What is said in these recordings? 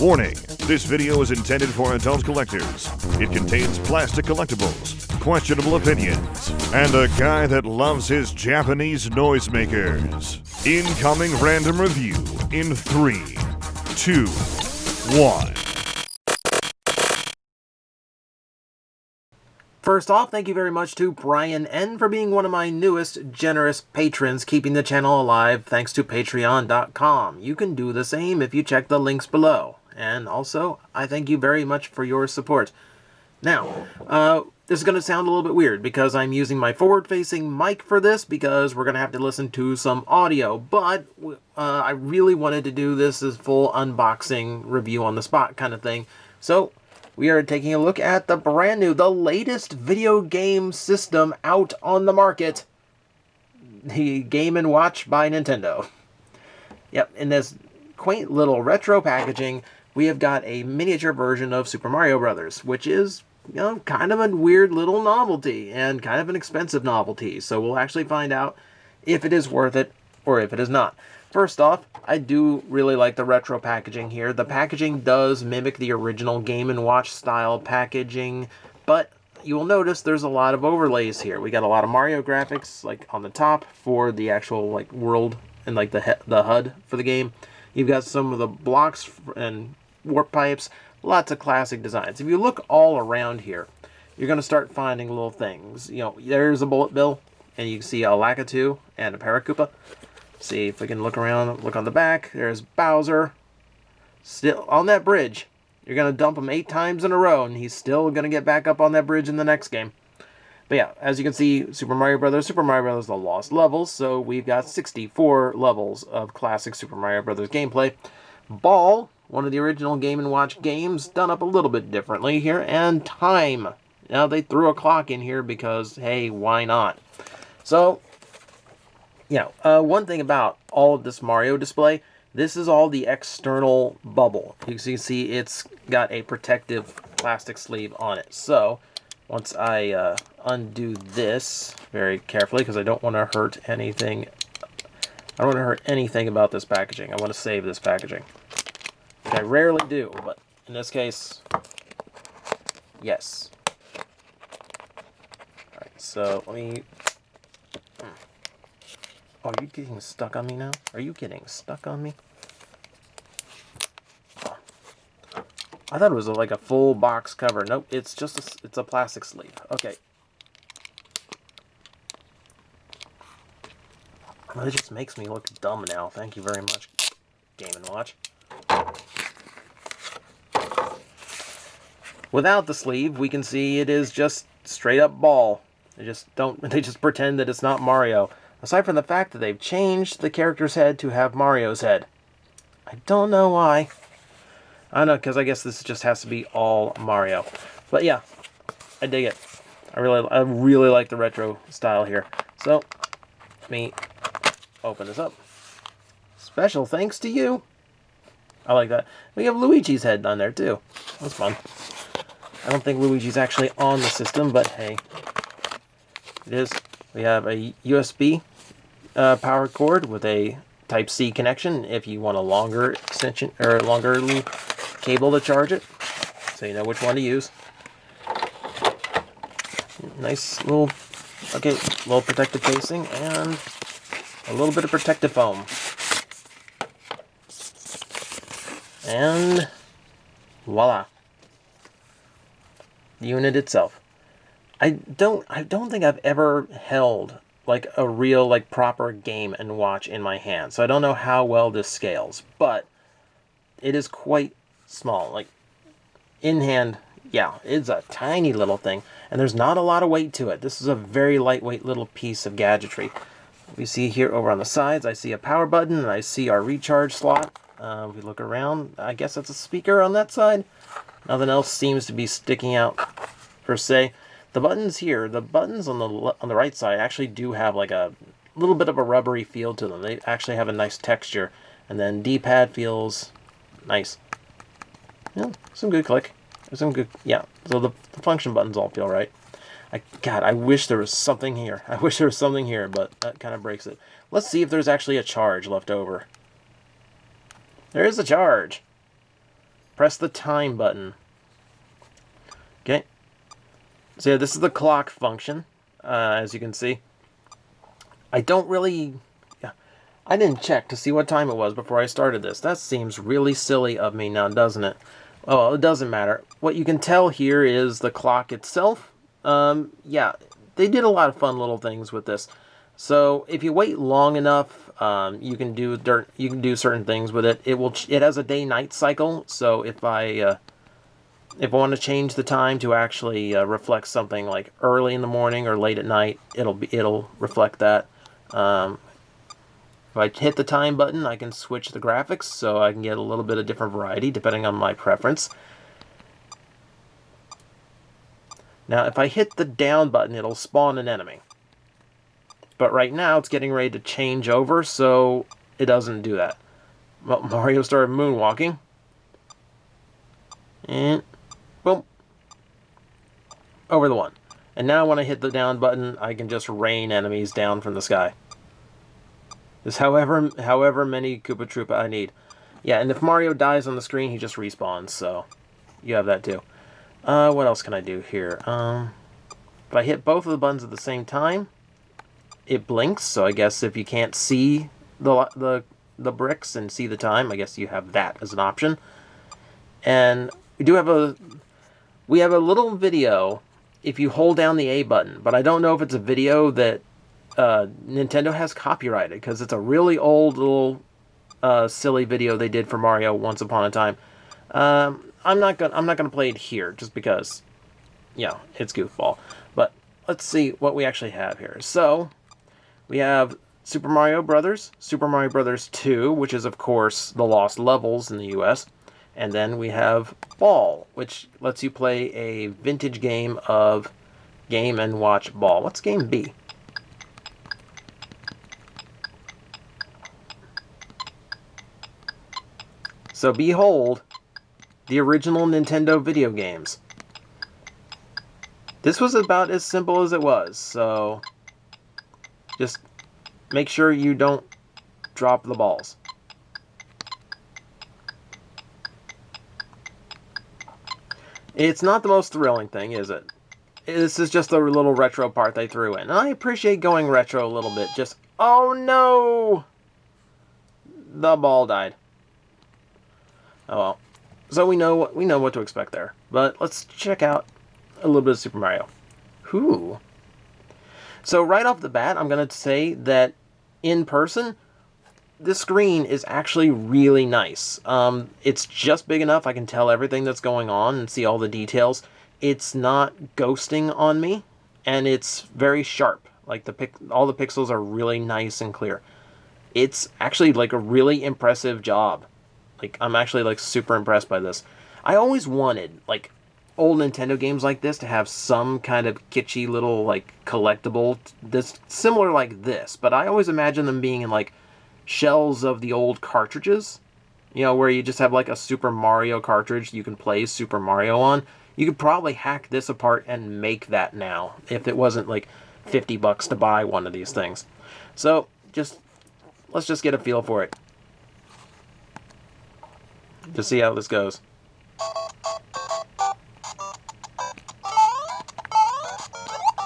Warning, this video is intended for adult collectors. It contains plastic collectibles, questionable opinions, and a guy that loves his Japanese noisemakers. Incoming random review in 3, 2, 1. First off, thank you very much to Brian N. for being one of my newest generous patrons, keeping the channel alive thanks to patreon.com. You can do the same if you check the links below. And also, I thank you very much for your support. Now, this is going to sound a little bit weird because I'm using my forward-facing mic for this because we're going to have to listen to some audio. But I really wanted to do this as full unboxing review on the spot kind of thing. So we are taking a look at the brand new, the latest video game system out on the market. The Game & Watch by Nintendo. Yep, in this quaint little retro packaging, we have got a miniature version of Super Mario Brothers, which is, you know, kind of a weird little novelty and kind of an expensive novelty. So we'll actually find out if it is worth it or if it is not. First off, I do really like the retro packaging here. The packaging does mimic the original Game & Watch style packaging, but you will notice there's a lot of overlays here. We got a lot of Mario graphics like on the top for the actual like world and like the HUD for the game. You've got some of the blocks and warp pipes, lots of classic designs. If you look all around here, you're going to start finding little things. You know, there's a bullet bill, and you can see a Lakitu and a Paracoopa. See if we can look around, look on the back. There's Bowser. Still on that bridge. You're going to dump him 8 times in a row, and he's still going to get back up on that bridge in the next game. But yeah, as you can see, Super Mario Brothers, The Lost Levels. So we've got 64 levels of classic Super Mario Brothers gameplay. Ball, one of the original Game & Watch games, done up a little bit differently here. And time. Now they threw a clock in here because, hey, why not? So, yeah, one thing about all of this Mario display, this is all the external bubble. You can see it's got a protective plastic sleeve on it. So, once I undo this very carefully, because I don't want to hurt anything. I don't want to hurt anything about this packaging. I want to save this packaging. Which I rarely do, but in this case, yes. Alright, so let me... Oh, are you getting stuck on me now? Are you getting stuck on me? Oh. I thought it was like a full box cover. Nope, it's just it's a plastic sleeve. Okay. Well, it just makes me look dumb now. Thank you very much, Game & Watch. Without the sleeve, we can see it is just straight up ball. They just pretend that it's not Mario. Aside from the fact that they've changed the character's head to have Mario's head. I don't know why. I don't know, because I guess this just has to be all Mario. But yeah, I dig it. I really like the retro style here. So, let me open this up. Special thanks to you. I like that. We have Luigi's head on there too. That's fun. I don't think Luigi's actually on the system, but hey, it is. We have a USB power cord with a Type-C connection if you want a longer extension or longer cable to charge it, so you know which one to use. Nice little, okay, little protective casing and a little bit of protective foam. And voila. The unit itself. I don't think I've ever held like a real like proper Game & Watch in my hand. So I don't know how well this scales, but it is quite small. Like in hand, yeah, it's a tiny little thing and there's not a lot of weight to it. This is a very lightweight little piece of gadgetry. We see here over on the sides, I see a power button and I see our recharge slot. If we look around, I guess that's a speaker on that side. Nothing else seems to be sticking out per se. The buttons here, the buttons on the right side actually do have like a little bit of a rubbery feel to them. They actually have a nice texture. And then D-pad feels nice. Yeah, some good click. Some good, yeah. So the function buttons all feel right. God, I wish there was something here. I wish there was something here, but that kind of breaks it. Let's see if there's actually a charge left over. There is a charge. press the time button. Okay. So yeah, this is the clock function, as you can see. I don't really... Yeah, I didn't check to see what time it was before I started this. That seems really silly of me now, doesn't it? Oh, well, it doesn't matter. What you can tell here is the clock itself. Yeah, they did a lot of fun little things with this. So if you wait long enough, you can do certain things with it. It has a day-night cycle. So if I want to change the time to actually reflect something like early in the morning or late at night, it'll reflect that. If I hit the time button, I can switch the graphics so I can get a little bit of different variety depending on my preference. Now, if I hit the down button, it'll spawn an enemy. But right now, it's getting ready to change over, so it doesn't do that. Well, Mario started moonwalking. And boom. Over the one. And now when I hit the down button, I can just rain enemies down from the sky. Just however many Koopa Troopa I need. Yeah, and if Mario dies on the screen, he just respawns, so you have that too. What else can I do here? If I hit both of the buttons at the same time, it blinks, so I guess if you can't see the bricks and see the time, I guess you have that as an option. And we have a little video if you hold down the A button, but I don't know if it's a video that Nintendo has copyrighted, because it's a really old little silly video they did for Mario once upon a time. I'm not gonna play it here just because, yeah, it's goofball. But let's see what we actually have here. So we have Super Mario Brothers, Super Mario Brothers 2, which is of course the Lost Levels in the US, and then we have Ball, which lets you play a vintage game of Game & Watch Ball. What's Game B? So behold, the original Nintendo video games. This was about as simple as it was, so just make sure you don't drop the balls. It's not the most thrilling thing, is it? This is just a little retro part they threw in. And I appreciate going retro a little bit. Just, oh no! The ball died. Oh well. So we know what to expect there. But let's check out a little bit of Super Mario. Ooh. So right off the bat, I'm going to say that in person, the screen is actually really nice. It's just big enough I can tell everything that's going on and see all the details. It's not ghosting on me, and it's very sharp. Like all the pixels are really nice and clear. It's actually like a really impressive job. Like, I'm actually like super impressed by this. I always wanted like old Nintendo games like this to have some kind of kitschy little like collectible that's similar like this, but I always imagine them being in like shells of the old cartridges, you know, where you just have like a Super Mario cartridge you can play Super Mario on. You could probably hack this apart and make that now if it wasn't like $50 to buy one of these things. So let's just get a feel for it to see how this goes.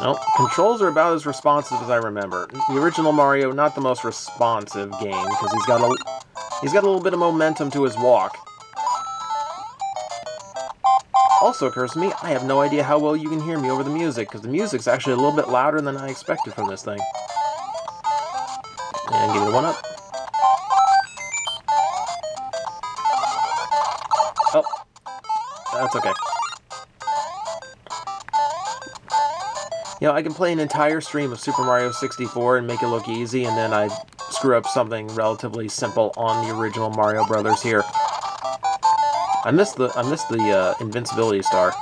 Nope, controls are about as responsive as I remember. The original Mario, not the most responsive game, because he's got a little bit of momentum to his walk. Also occurs to me, I have no idea how well you can hear me over the music, because the music's actually a little bit louder than I expected from this thing. And give it a one up. Oh, that's okay. You know, I can play an entire stream of Super Mario 64 and make it look easy, and then I screw up something relatively simple on the original Mario Brothers here. I missed the invincibility star.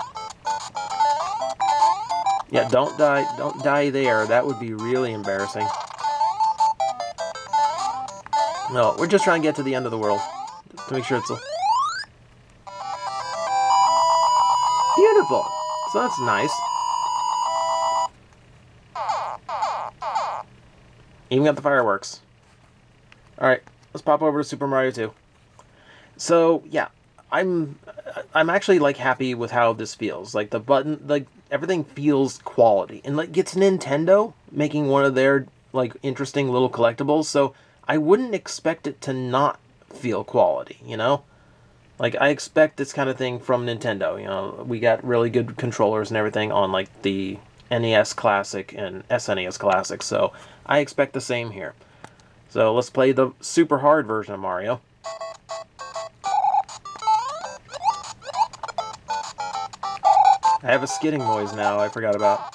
Yeah, don't die there. That would be really embarrassing. No, we're just trying to get to the end of the world to make sure it's beautiful. So that's nice. Even got the fireworks. Alright, let's pop over to Super Mario 2. So, yeah, I'm actually like happy with how this feels. Like the button, like everything feels quality, and like it's Nintendo making one of their like interesting little collectibles, so I wouldn't expect it to not feel quality, you know? Like I expect this kind of thing from Nintendo, you know. We got really good controllers and everything on like the NES Classic and SNES Classic, so I expect the same here. So let's play the super hard version of Mario. I have a skidding noise now I forgot about.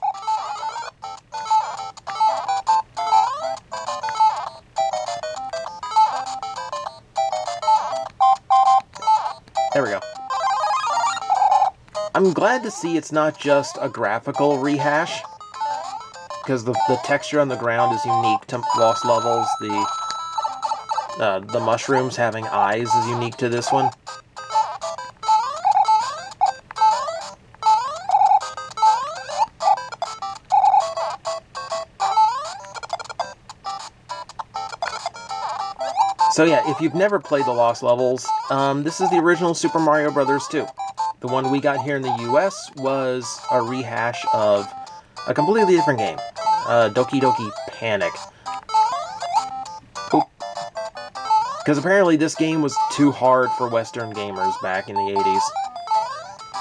There we go. I'm glad to see it's not just a graphical rehash, because the texture on the ground is unique to Lost Levels. The mushrooms having eyes is unique to this one. So yeah, if you've never played the Lost Levels, this is the original Super Mario Bros. 2. The one we got here in the US was a rehash of a completely different game, Doki Doki Panic. Because apparently this game was too hard for Western gamers back in the 80s.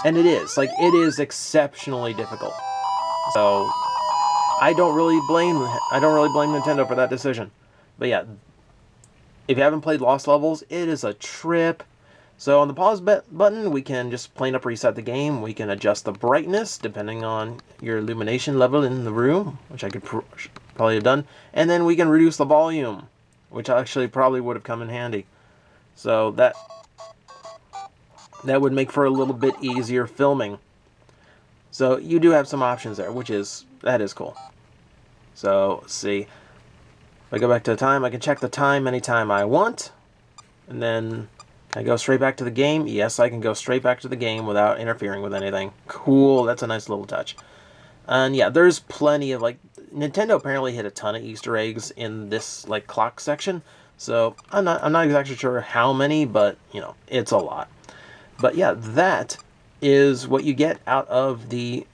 And it is. Like, it is exceptionally difficult. So, I don't really blame Nintendo for that decision. But yeah, if you haven't played Lost Levels, it is a trip. So on the pause button, we can just plain up reset the game. We can adjust the brightness depending on your illumination level in the room, which I could probably have done. And then we can reduce the volume, which actually probably would have come in handy. So that would make for a little bit easier filming. So you do have some options there, that is cool. So let's see. If I go back to the time, I can check the time anytime I want. And then can I go straight back to the game? Yes, I can go straight back to the game without interfering with anything. Cool, that's a nice little touch. And yeah, there's plenty of, like, Nintendo apparently hit a ton of Easter eggs in this, like, clock section. So I'm not exactly sure how many, but, you know, it's a lot. But yeah, that is what you get out of the...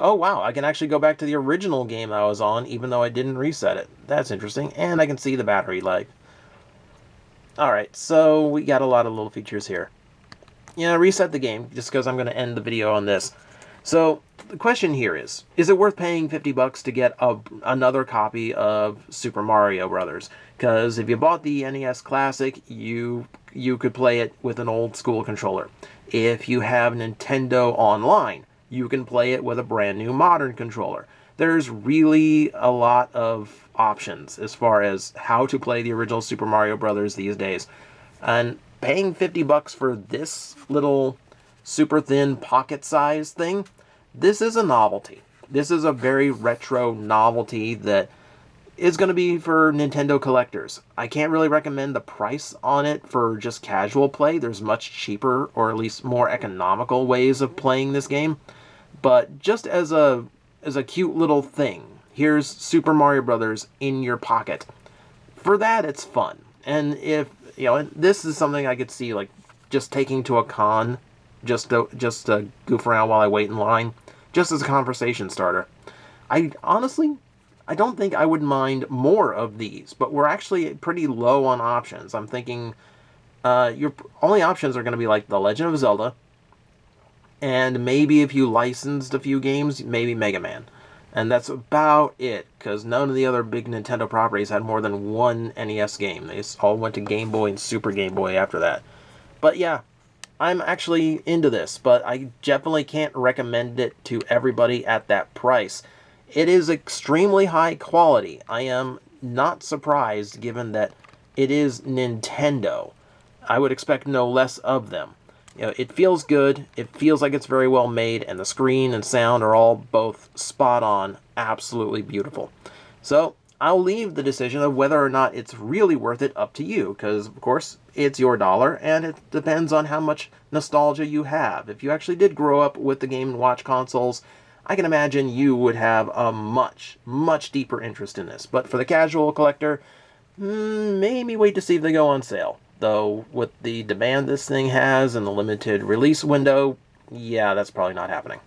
Oh wow, I can actually go back to the original game I was on, even though I didn't reset it. That's interesting. And I can see the battery life. Alright, so we got a lot of little features here. You know, reset the game, just because I'm going to end the video on this. So, the question here is it worth paying $50 to get another copy of Super Mario Brothers? Because if you bought the NES Classic, you could play it with an old school controller. If you have Nintendo Online, you can play it with a brand new modern controller. There's really a lot of options as far as how to play the original Super Mario Brothers these days. And paying $50 for this little super thin pocket size thing, this is a novelty. This is a very retro novelty that is going to be for Nintendo collectors. I can't really recommend the price on it for just casual play. There's much cheaper, or at least more economical ways of playing this game. But just as a cute little thing, here's Super Mario Brothers in your pocket. For that, it's fun. And if, you know, this is something I could see, like, just taking to a con, just to goof around while I wait in line, just as a conversation starter. I don't think I would mind more of these, but we're actually pretty low on options. I'm thinking your only options are going to be like The Legend of Zelda, and maybe if you licensed a few games, maybe Mega Man. And that's about it, because none of the other big Nintendo properties had more than one NES game. They all went to Game Boy and Super Game Boy after that. But yeah, I'm actually into this, but I definitely can't recommend it to everybody at that price. It is extremely high quality. I am not surprised, given that it is Nintendo. I would expect no less of them. You know, it feels good, it feels like it's very well made, and the screen and sound are all both spot on, absolutely beautiful. So, I'll leave the decision of whether or not it's really worth it up to you, because, of course, it's your dollar, and it depends on how much nostalgia you have. If you actually did grow up with the Game & Watch consoles, I can imagine you would have a much, much deeper interest in this. But for the casual collector, maybe wait to see if they go on sale. Though with the demand this thing has and the limited release window, yeah, that's probably not happening.